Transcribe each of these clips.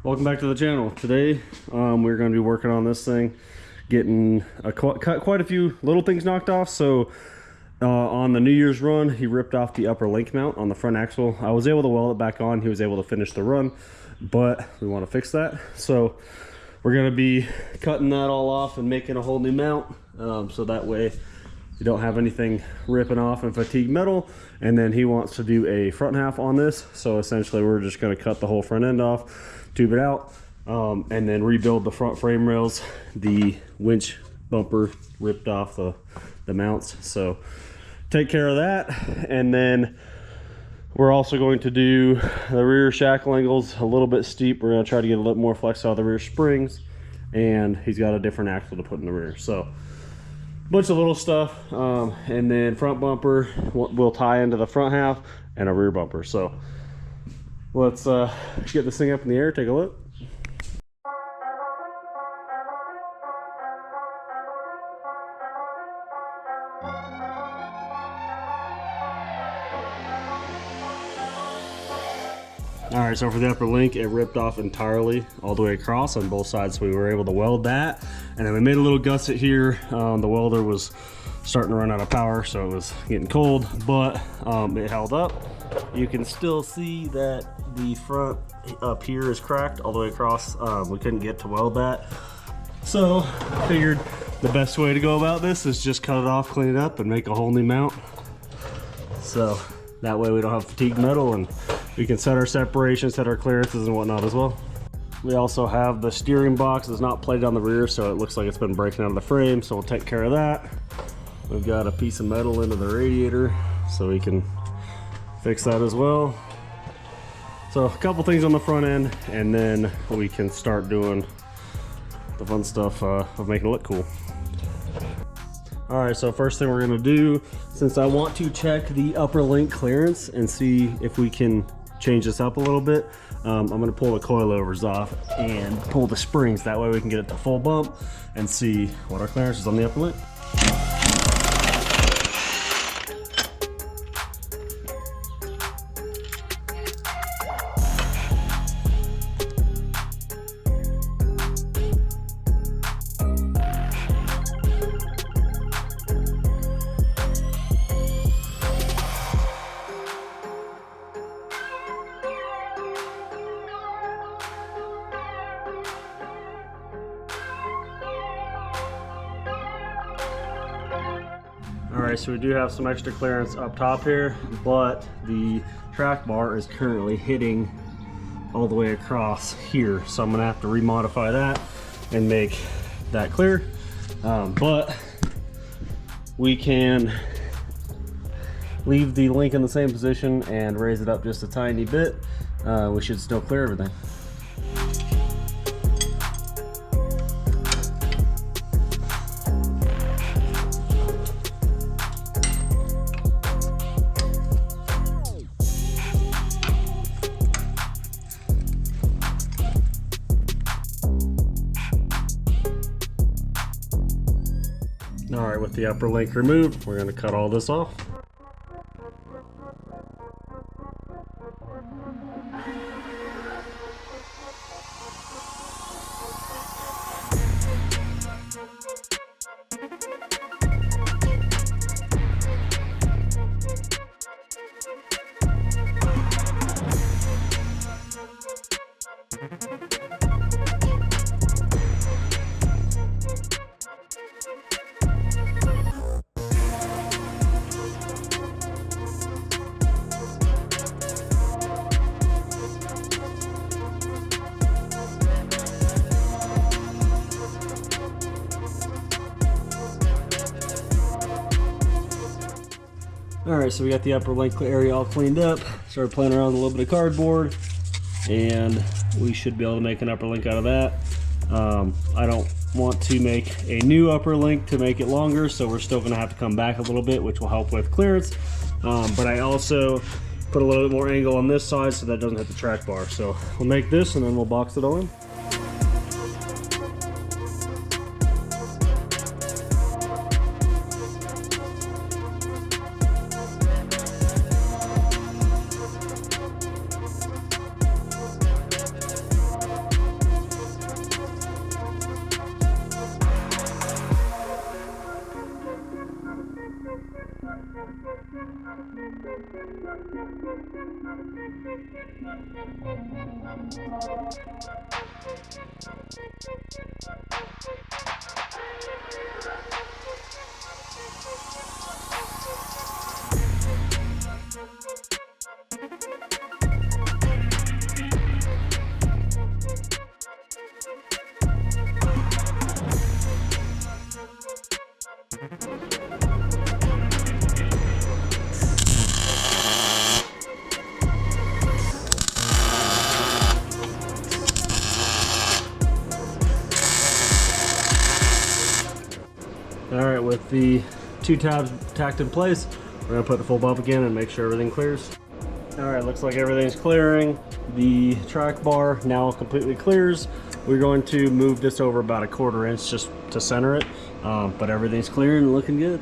Welcome back to the channel. Today we're going to be working on this thing, getting quite a few little things knocked off. So on the New Year's run, he ripped off the upper link mount on the front axle. I was able to weld it back on. He was able to finish the run, but we want to fix that. So we're going to be cutting that all off and making a whole new mount, so that way you don't have anything ripping off and fatigue metal. And then he wants to do a front half on this, so essentially we're just going to cut the whole front end off, tube it out, and then rebuild the front frame rails. The winch bumper ripped off the mounts, so take care of that. And then we're also going to do the rear shackle angles a little bit steep. We're going to try to get a little more flex out of the rear springs, and he's got a different axle to put in the rear. So bunch of little stuff, and then front bumper will tie into the front half, and a rear bumper. So let's get this thing up in the air, take a look. All right, so for the upper link, it ripped off entirely all the way across on both sides, so we were able to weld that. And then we made a little gusset here. The welder was starting to run out of power, so it was getting cold, but it held up. You can still see that the front up here is cracked all the way across. We couldn't get to weld that, so I figured the best way to go about this is just cut it off, clean it up, and make a whole new mount. So that way we don't have fatigue metal, and we can set our separations, set our clearances and whatnot as well. We also have the steering box is not plated on the rear, so it looks like it's been breaking out of the frame, so we'll take care of that. We've got a piece of metal into the radiator, so we can fix that as well. So a couple things on the front end, and then we can start doing the fun stuff of making it look cool. All right, so first thing we're gonna do, since I want to check the upper link clearance and see if we can change this up a little bit, I'm gonna pull the coilovers off and pull the springs. That way we can get it to full bump and see what our clearance is on the upper link. Alright, so we do have some extra clearance up top here, but the track bar is currently hitting all the way across here. So I'm going to have to remodify that and make that clear. But we can leave the link in the same position and raise it up just a tiny bit. We should still clear everything. All right, with the upper link removed, we're going to cut all this off. Alright, so we got the upper link area all cleaned up. Started playing around with a little bit of cardboard, and we should be able to make an upper link out of that. I don't want to make a new upper link to make it longer, so we're still going to have to come back a little bit, which will help with clearance. But I also put a little bit more angle on this side so that it doesn't hit the track bar. So we'll make this and then we'll box it all in. All right, with the 2 tabs tacked in place, we're gonna put the full bump again and make sure everything clears. All right, looks like everything's clearing. The track bar now completely clears. We're going to move this over about a 1/4 inch just to center it, but everything's clearing and looking good.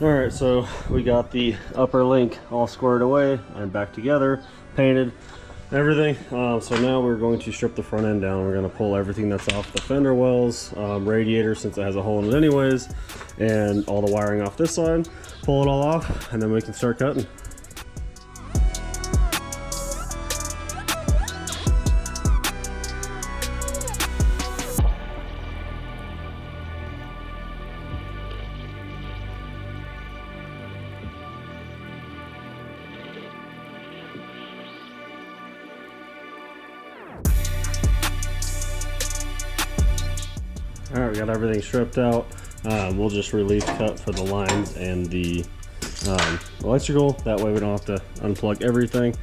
All right, so we got the upper link all squared away and back together, painted, everything. So now we're going to strip the front end down. We're going to pull everything that's off the fender wells, radiator since it has a hole in it anyways, and all the wiring off this side, pull it all off, and then we can start cutting. All right, we got everything stripped out. We'll just relief cut for the lines and the electrical. That way we don't have to unplug everything.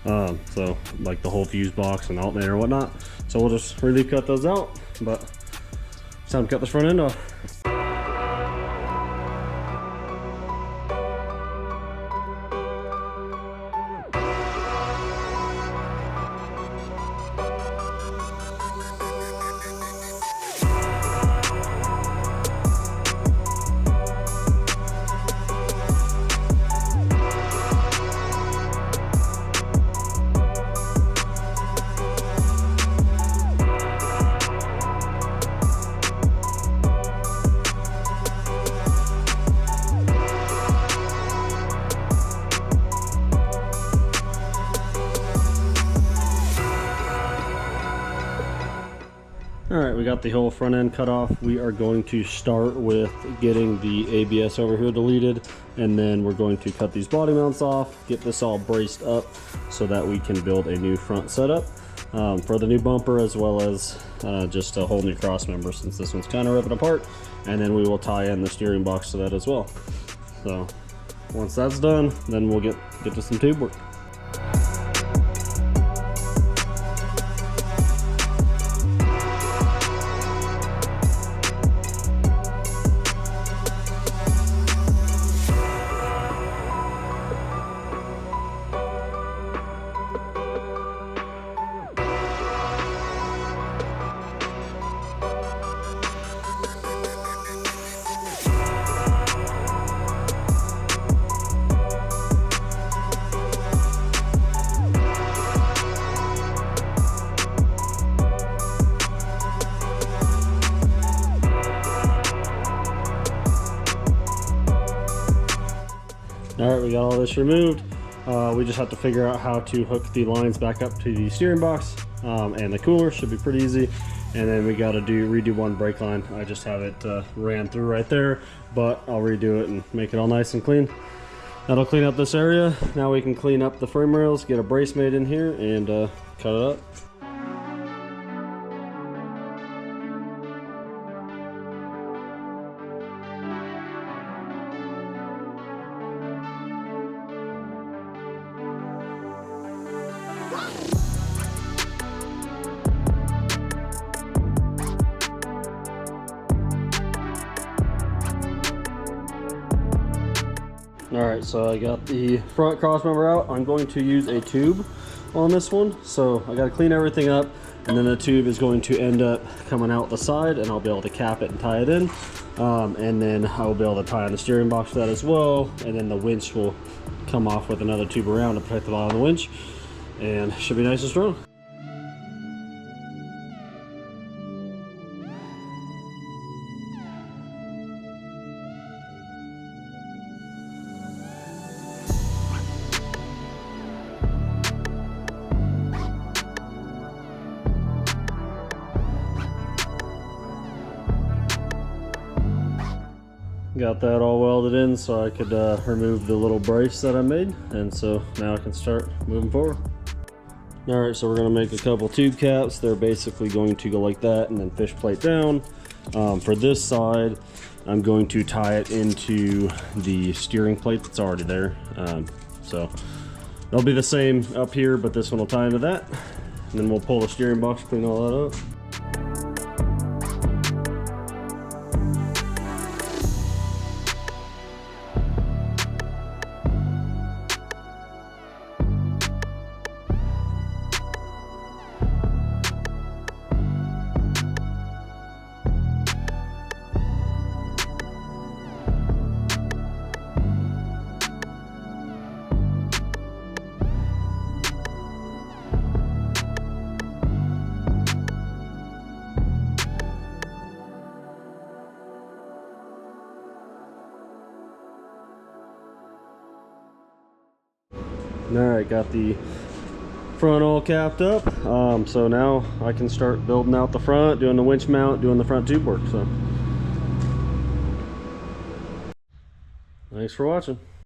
So like the whole fuse box and alternator and whatnot. So we'll just relief cut those out, but it's time to cut this front end off. All right, we got the whole front end cut off. We are going to start with getting the ABS over here deleted, and then we're going to cut these body mounts off, get this all braced up so that we can build a new front setup for the new bumper, as well as just a whole new cross member since this one's kind of ripping apart, and then we will tie in the steering box to that as well. So once that's done, then we'll get to some tube work. All right, we got all this removed. We just have to figure out how to hook the lines back up to the steering box, and the cooler should be pretty easy. And then we got to redo one brake line. I just have it ran through right there, but I'll redo it and make it all nice and clean. That'll clean up this area. Now we can clean up the frame rails, get a brace made in here, and cut it up. Alright, so I got the front cross member out. I'm going to use a tube on this one. So I got to clean everything up, and then the tube is going to end up coming out the side, and I'll be able to cap it and tie it in. And then I will be able to tie on the steering box for that as well. And then the winch will come off with another tube around to protect the bottom of the winch. And should be nice and strong. Got that all welded in so I could remove the little brace that I made, and so now I can start moving forward. Alright, so we're going to make a couple tube caps. They're basically going to go like that and then fish plate down. For this side, I'm going to tie it into the steering plate that's already there. So they'll be the same up here, but this one will tie into that. And then we'll pull the steering box, clean all that up. Alright, got the front all capped up. So now I can start building out the front, doing the winch mount, doing the front tube work. So thanks for watching.